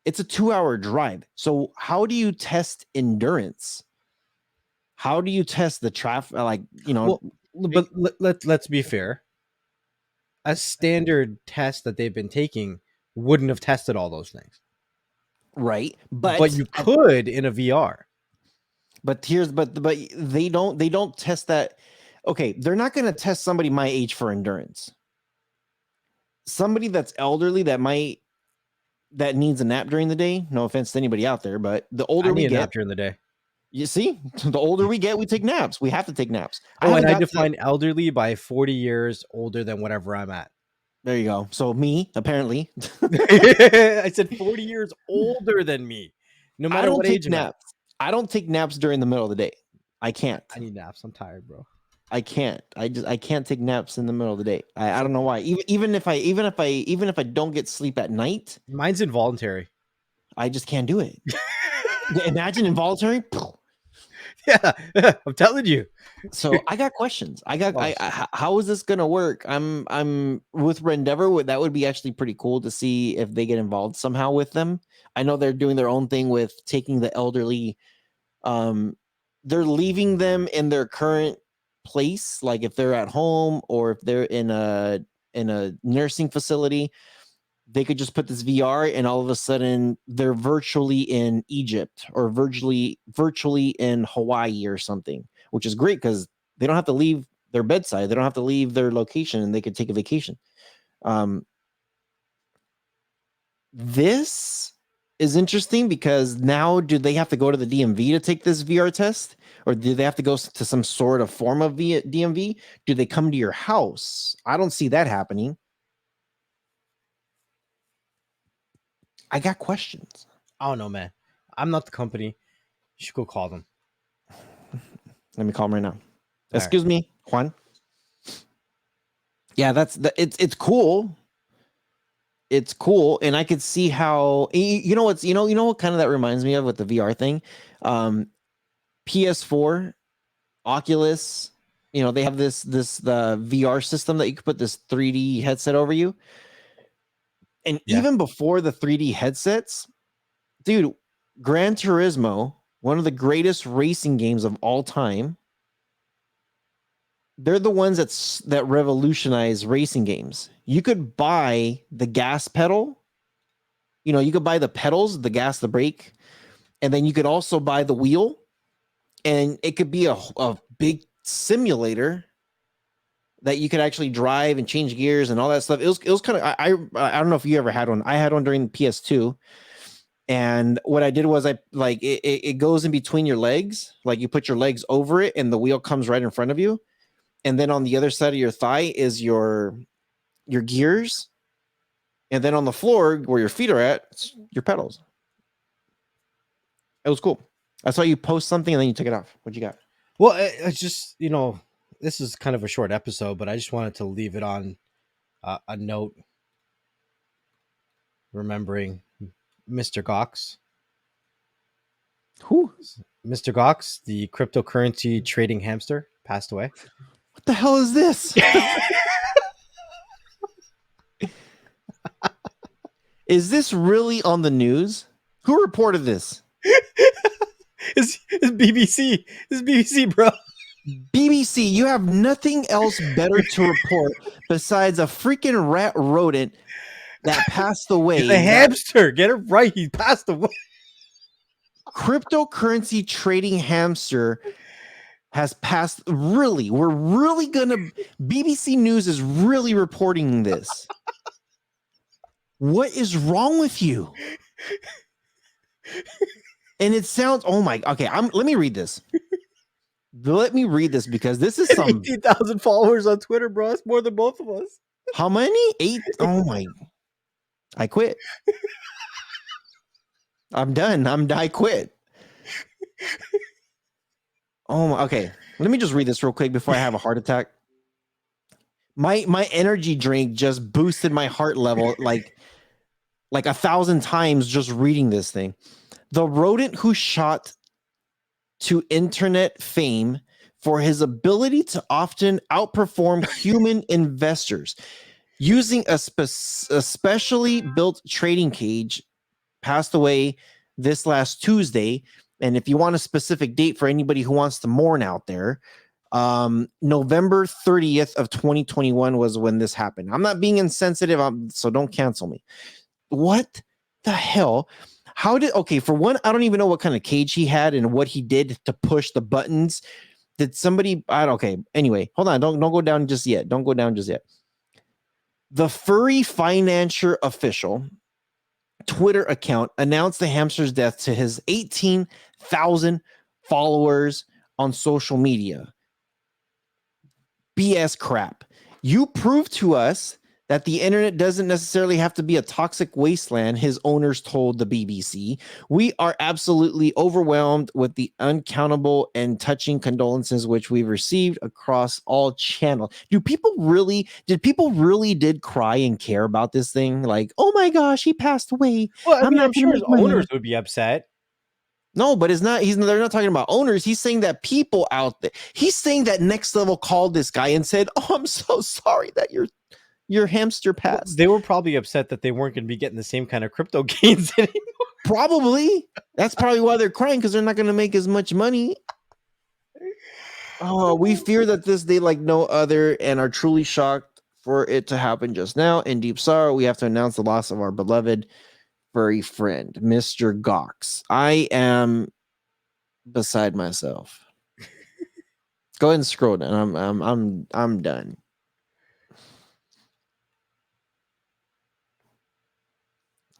It's a 2-hour drive. So how do you test endurance? How do you test the traffic? Like, Well, but let's be fair. A standard test that they've been taking wouldn't have tested all those things, right? but you could in a VR. But they don't test that. Okay, they're not going to test somebody my age for endurance. Somebody that's elderly that needs a nap during the day. No offense to anybody out there, but the older I we need a get, nap during the day. you see, the older we get, we take naps. We have to take naps. Oh, and I define elderly by 40 years older than whatever I'm at. There you go. So me, apparently, I said 40 years older than me, no I matter don't what take age I'm at. naps. I don't take naps during the middle of the day. I can't. I need naps. I'm tired, bro. I can't. I can't take naps in the middle of the day. I don't know why. Even if I don't get sleep at night, Mine's involuntary. I just can't do it. Imagine involuntary. Yeah, I'm telling you. So I got questions. How is this gonna work? I'm with Rendeavor. That would be actually pretty cool to see if they get involved somehow with them. I know they're doing their own thing with taking the elderly. They're leaving them in their current place, like if they're at home or if they're in a nursing facility. They could just put this VR and all of a sudden they're virtually in Egypt or virtually in Hawaii or something, which is great because they don't have to leave their bedside. They don't have to leave their location and they could take a vacation. This is interesting because now do they have to go to the DMV to take this VR test or do they have to go to some sort of form of DMV? Do they come to your house? I don't see that happening. I got questions. I don't know, man. I'm not the company. You should go call them. Let me call him right now. Excuse me, Juan. Yeah, it's cool. It's cool, and I could see how you know what kind of that reminds me of with the VR thing. PS4, Oculus, they have the VR system that you could put this 3D headset over you. And Yeah. even before the 3D headsets, dude, Gran Turismo, one of the greatest racing games of all time, they're the ones that revolutionize racing games. You could buy the gas pedal, you could buy the pedals, the gas, the brake, and then you could also buy the wheel, and it could be a big simulator that you could actually drive and change gears and all that stuff. It was kind of I don't know if you ever had one. I had one during PS2. And what I did was it goes in between your legs, like you put your legs over it and the wheel comes right in front of you. And then on the other side of your thigh is your gears. And then on the floor where your feet are at, it's your pedals. It was cool. I saw you post something and then you took it off. What you got? Well, it's just, this is kind of a short episode, but I just wanted to leave it on a note remembering Mr. Gox. Who? Mr. Gox, the cryptocurrency trading hamster, passed away. What the hell is this? Is this really on the news? Who reported this? It's BBC. It's BBC, bro. BBC, you have nothing else better to report besides a freaking rat rodent that passed away. He's a hamster. Get it right. He passed away. Cryptocurrency trading hamster has passed. Really, we're really gonna. BBC News is really reporting this. What is wrong with you? And it sounds. Oh my. Okay, let me read this. Let me read this because this is some 18,000 followers on Twitter, bro. It's more than both of us. How many? 8? Oh my. I quit. I'm done. I quit. Oh my. Okay. Let me just read this real quick before I have a heart attack. My energy drink just boosted my heart level like 1,000 times just reading this thing. The rodent who shot to internet fame for his ability to often outperform human investors using a specially built trading cage passed away this last Tuesday. And if you want a specific date for anybody who wants to mourn out there, November 30th of 2021 was when this happened. I'm not being insensitive, so don't cancel me. What the hell? For one, I don't even know what kind of cage he had and what he did to push the buttons. Did somebody, anyway, hold on. Don't go down just yet. Don't go down just yet. The furry financier official Twitter account announced the hamster's death to his 18,000 followers on social media. BS crap. You prove to us that the internet doesn't necessarily have to be a toxic wasteland, his owners told the BBC. We are absolutely overwhelmed with the uncountable and touching condolences which we've received across all channels. Did people really cry and care about this thing? Like, oh my gosh, he passed away. Well, I'm sure his owners would be upset. No, but they're not talking about owners. He's saying that people out there. He's saying that Next Level called this guy and said, "Oh, I'm so sorry that your hamster passed." They were probably upset that they weren't going to be getting the same kind of crypto gains anymore. Probably. That's probably why they're crying, because they're not going to make as much money. Oh, we fear that this day like no other and are truly shocked for it to happen just now. In deep sorrow, we have to announce the loss of our beloved furry friend, Mr. Gox. I am beside myself. Go ahead and scroll down. I'm done.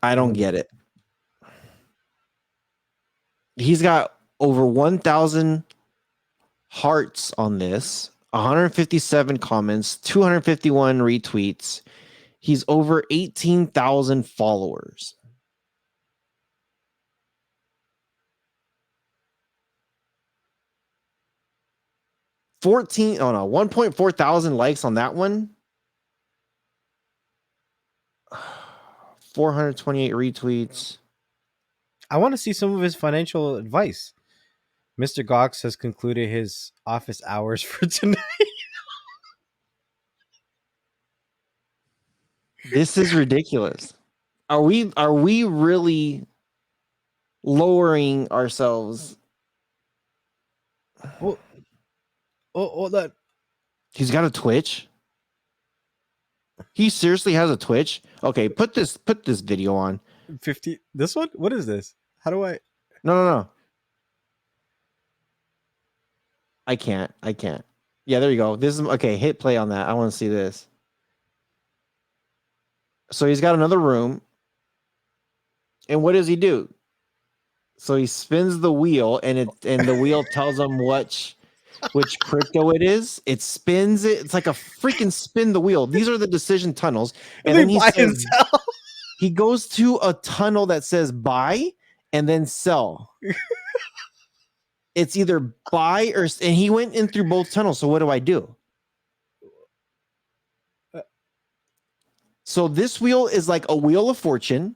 I don't get it. He's got over 1,000 hearts on this, 157 comments, 251 retweets. He's over 18,000 followers. Oh no, 1.4 thousand likes on that one. 428 retweets. I want to see some of his financial advice. Mr. Gox has concluded his office hours for tonight. This is ridiculous. Are we really lowering ourselves? Oh, hold on. He's got a Twitch. He seriously has a Twitch. Okay, put this video on. 50. This one? What is this? How do I? No. I can't. Yeah, there you go. This is okay. Hit play on that. I want to see this. So he's got another room. And what does he do? So he spins the wheel, and the wheel tells him which crypto it is. It spins it. It's like a freaking spin the wheel. These are the decision tunnels. And then he buy and says sell. he goes to a tunnel that says buy and then sell. It's either buy or, and he went in through both tunnels. So what do I do? So this wheel is like a wheel of fortune.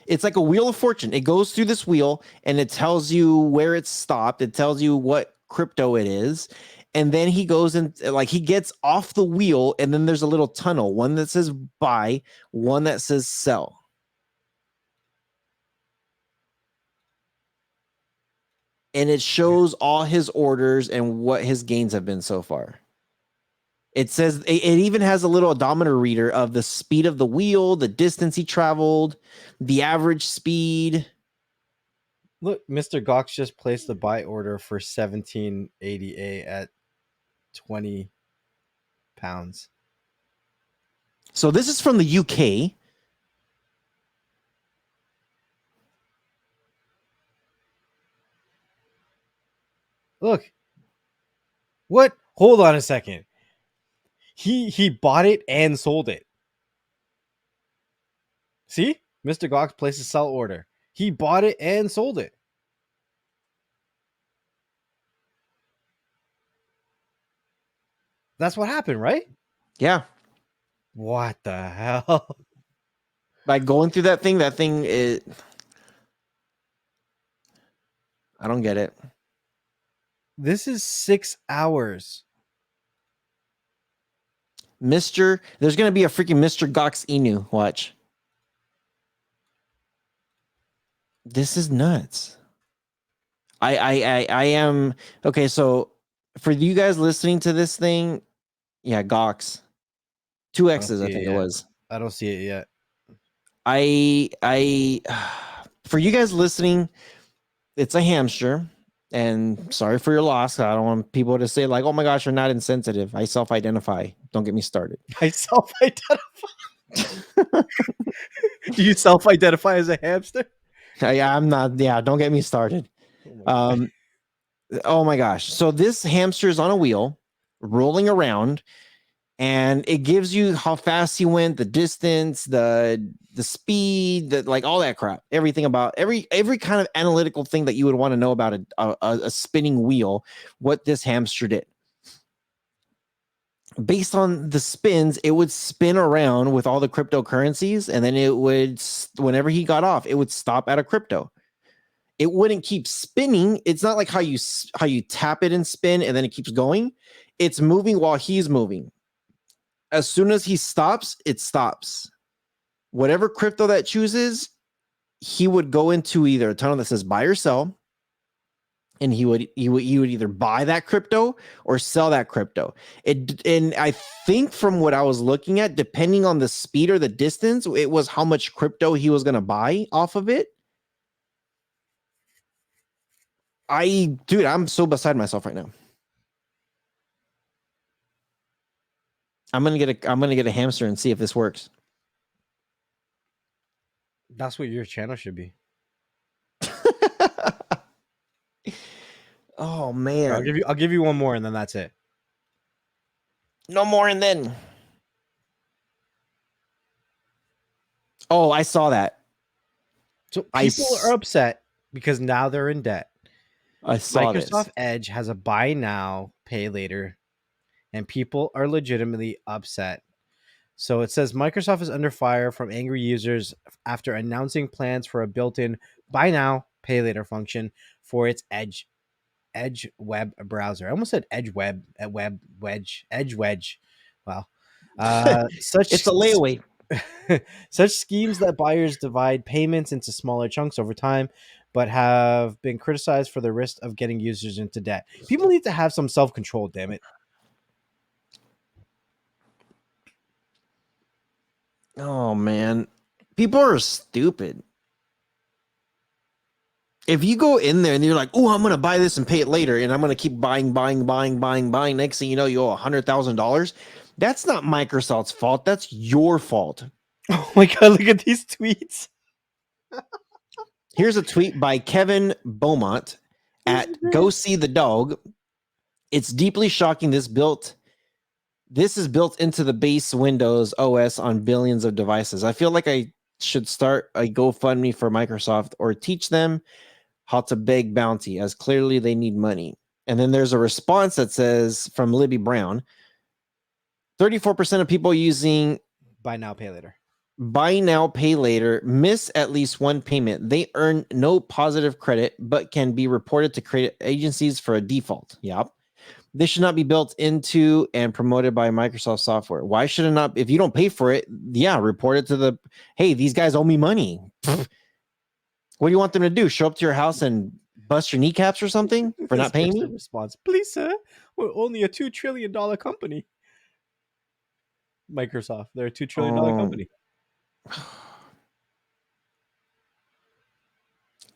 It's like a wheel of fortune. It goes through this wheel and it tells you where it's stopped. It tells you what crypto it is. And then he goes and like he gets off the wheel, and then there's a little tunnel, one that says buy, one that says sell. And it shows all his orders and what his gains have been so far. It says it even has a little odometer reader of the speed of the wheel, the distance he traveled, the average speed. Look, Mr. Gox just placed the buy order for 1788 at 20 pounds. So this is from the UK. Look. What? Hold on a second. He bought it and sold it. See? Mr. Gox placed a sell order. He bought it and sold it. That's what happened, right? Yeah. What the hell? By going through that thing is, I don't get it. This is 6 hours. There's going to be a freaking Mr. Gox Inu. Watch. This is nuts. I am okay. So for you guys listening to this thing, yeah, Gox, 2X's, I think it was. I don't see it yet. For you guys listening, it's a hamster. And sorry for your loss. I don't want people to say like, "Oh my gosh, you're not insensitive." I self-identify. Don't get me started. I self-identify. Do you self-identify as a hamster? Yeah, I'm not. Yeah, don't get me started. Oh my gosh. So this hamster is on a wheel, rolling around, and it gives you how fast he went, the distance, the speed, like all that crap, everything about every kind of analytical thing that you would want to know about a spinning wheel, what this hamster did. Based on the spins, it would spin around with all the cryptocurrencies, and then it would, whenever he got off, it would stop at a crypto. It wouldn't keep spinning. It's not like how you tap it and spin and then it keeps going. It's moving while he's moving. As soon as he stops, it stops. Whatever crypto that chooses, he would go into either a tunnel that says buy or sell, and he would either buy that crypto or sell that crypto. And I think from what I was looking at, depending on the speed or the distance, it was how much crypto he was going to buy off of it. Dude, I'm so beside myself right now. I'm gonna get a hamster and see if this works. That's what your channel should be. Oh man. I'll give you one more and then that's it. No more and then. Oh, I saw that. So people are upset because now they're in debt. I saw Microsoft this. Edge has a buy now, pay later, and people are legitimately upset. So it says Microsoft is under fire from angry users after announcing plans for a built-in buy now, pay later function for its Edge web browser. I almost said Edge web at web wedge Edge wedge. Wow. It's Such a layaway. such schemes that buyers divide payments into smaller chunks over time, but have been criticized for the risk of getting users into debt. People need to have some self control. Damn it. Oh man, people are stupid. If you go in there and you're like, "Oh, I'm gonna buy this and pay it later," and I'm gonna keep buying, buying, buying, buying, buying. Next thing you know, you owe $100,000. That's not Microsoft's fault. That's your fault. Oh my god! Look at these tweets. Here's a tweet by Kevin Beaumont at Go See the Dog. It's deeply shocking. This is built into the base Windows OS on billions of devices. I feel like I should start a GoFundMe for Microsoft or teach them how to beg bounty, as clearly they need money. And then there's a response that says from Libby Brown, 34% of people using Buy now, pay later. buy now, pay later miss at least one payment. They earn no positive credit, but can be reported to credit agencies for a default. Yep. This should not be built into and promoted by Microsoft software. Why should it not? If you don't pay for it, yeah, report it to the, hey, these guys owe me money. What do you want them to do? Show up to your house and bust your kneecaps or something for not paying me? Response, please, sir. We're only a $2 trillion company. Microsoft, they're a $2 trillion company.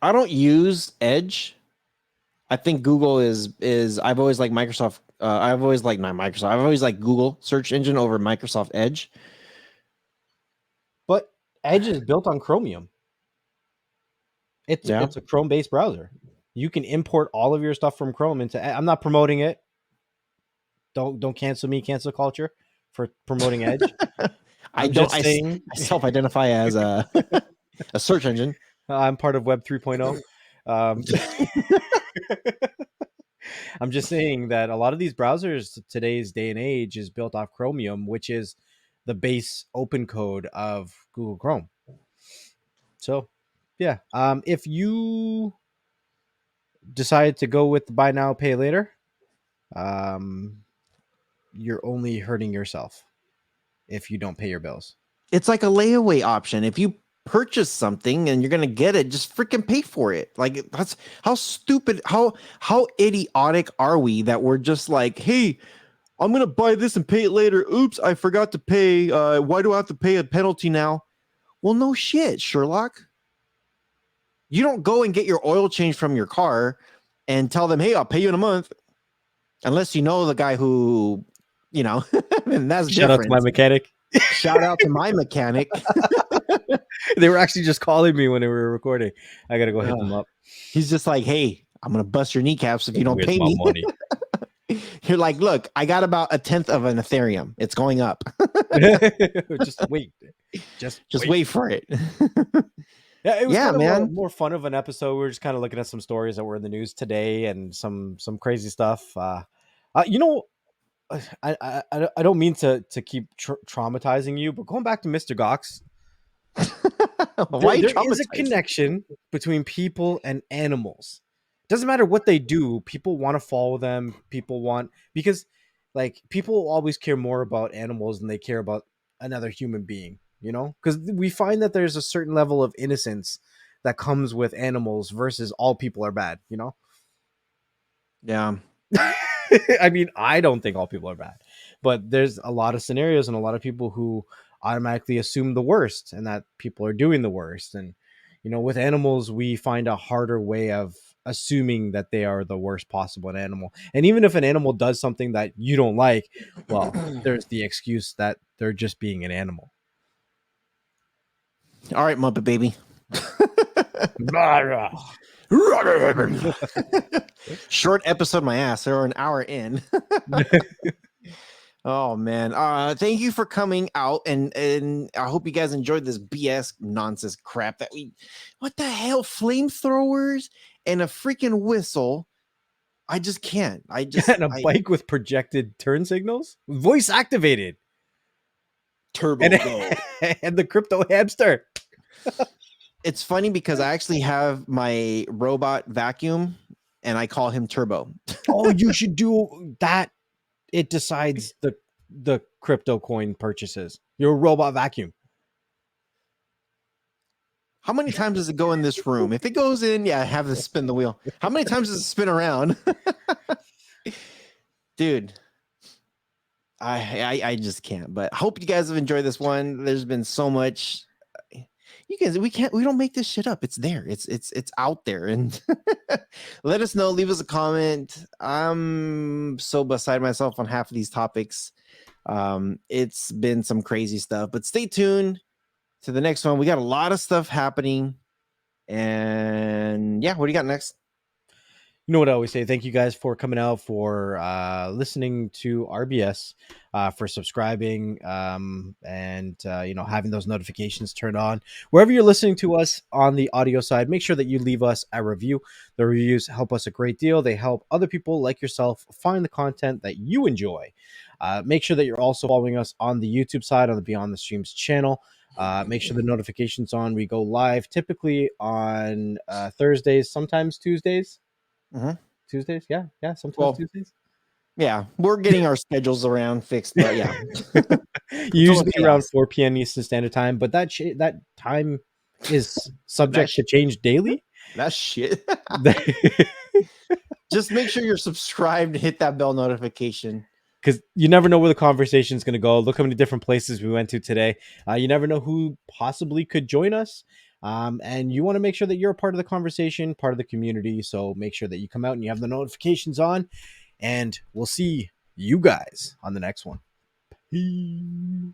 I don't use Edge. I think Google is. I've always liked Microsoft. I've always liked not Microsoft. I've always liked Google search engine over Microsoft Edge. But Edge is built on Chromium. It's a Chrome based browser. You can import all of your stuff from Chrome into. I'm not promoting it. Don't cancel me, cancel culture, for promoting Edge. I self-identify as a search engine. I'm part of Web 3.0. I'm just saying that a lot of these browsers today's day and age is built off Chromium, which is the base open code of Google Chrome. So, yeah, if you decide to go with the buy now, pay later, you're only hurting yourself if you don't pay your bills. It's like a layaway option. If you purchase something and you're gonna get it, just freaking pay for it. Like, that's how stupid, how idiotic are we that we're just like, hey, I'm gonna buy this and pay it later. Oops, I forgot to pay. Why do I have to pay a penalty now? Well, no shit, Sherlock. You don't go and get your oil change from your car and tell them, hey, I'll pay you in a month, unless you know the guy who, you know. And that's Shout out to my mechanic. Shout out to my mechanic. They were actually just calling me when they were recording. I gotta go hit them up. He's just like, hey, I'm gonna bust your kneecaps if you don't pay me. Money. You're like, look, I got about 1/10 of an Ethereum. It's going up. Just wait. Just wait for it. Yeah, it was kind of more fun of an episode. We were just kind of looking at some stories that were in the news today and some crazy stuff. You know, I don't mean to keep traumatizing you, but going back to Mr. Gox, there is a connection between people and animals. Doesn't matter what they do, people want to follow them. Because like people always care more about animals than they care about another human being, you know, because we find that there's a certain level of innocence that comes with animals versus all people are bad, you know? Yeah. I mean, I don't think all people are bad, but there's a lot of scenarios and a lot of people who automatically assume the worst and that people are doing the worst. And, you know, with animals, we find a harder way of assuming that they are the worst possible animal. And even if an animal does something that you don't like, well, there's the excuse that they're just being an animal. All right, Muppet baby. Short episode, my ass. They're an hour in. Oh man. Thank you for coming out, and I hope you guys enjoyed this BS nonsense crap that what the hell, flamethrowers and a freaking whistle. I just can't. And a bike with projected turn signals, voice activated, turbo go. And the crypto hamster. It's funny because I actually have my robot vacuum and I call him Turbo. Oh, you should do that. It decides the crypto coin purchases. Your robot vacuum. How many times does it go in this room? If it goes in, yeah, have to spin the wheel. How many times does it spin around? Dude, I just can't. But I hope you guys have enjoyed this one. There's been so much. You guys, we don't make this shit up. It's there. It's out there. And let us know. Leave us a comment. I'm so beside myself on half of these topics. It's been some crazy stuff, but stay tuned to the next one. We got a lot of stuff happening. And yeah, what do you got next? You know what I always say? Thank you guys for coming out, for listening to RBS, for subscribing, and having those notifications turned on. Wherever you're listening to us on the audio side, make sure that you leave us a review. The reviews help us a great deal. They help other people like yourself find the content that you enjoy. Make sure that you're also following us on the YouTube side, on the Beyond the Streams channel. Make sure the notifications on. We go live typically on Thursdays, sometimes Tuesdays. Tuesdays, yeah, sometimes Tuesdays. Yeah, we're getting our schedules around fixed, but yeah, usually around 4 p.m. Eastern Standard Time. But that time is subject to change daily. That shit. Just make sure you're subscribed. Hit that bell notification. Because you never know where the conversation is going to go. Look how many different places we went to today. You never know who possibly could join us. And you want to make sure that you're a part of the conversation, part of the community. So make sure that you come out and you have the notifications on. And we'll see you guys on the next one. Peace.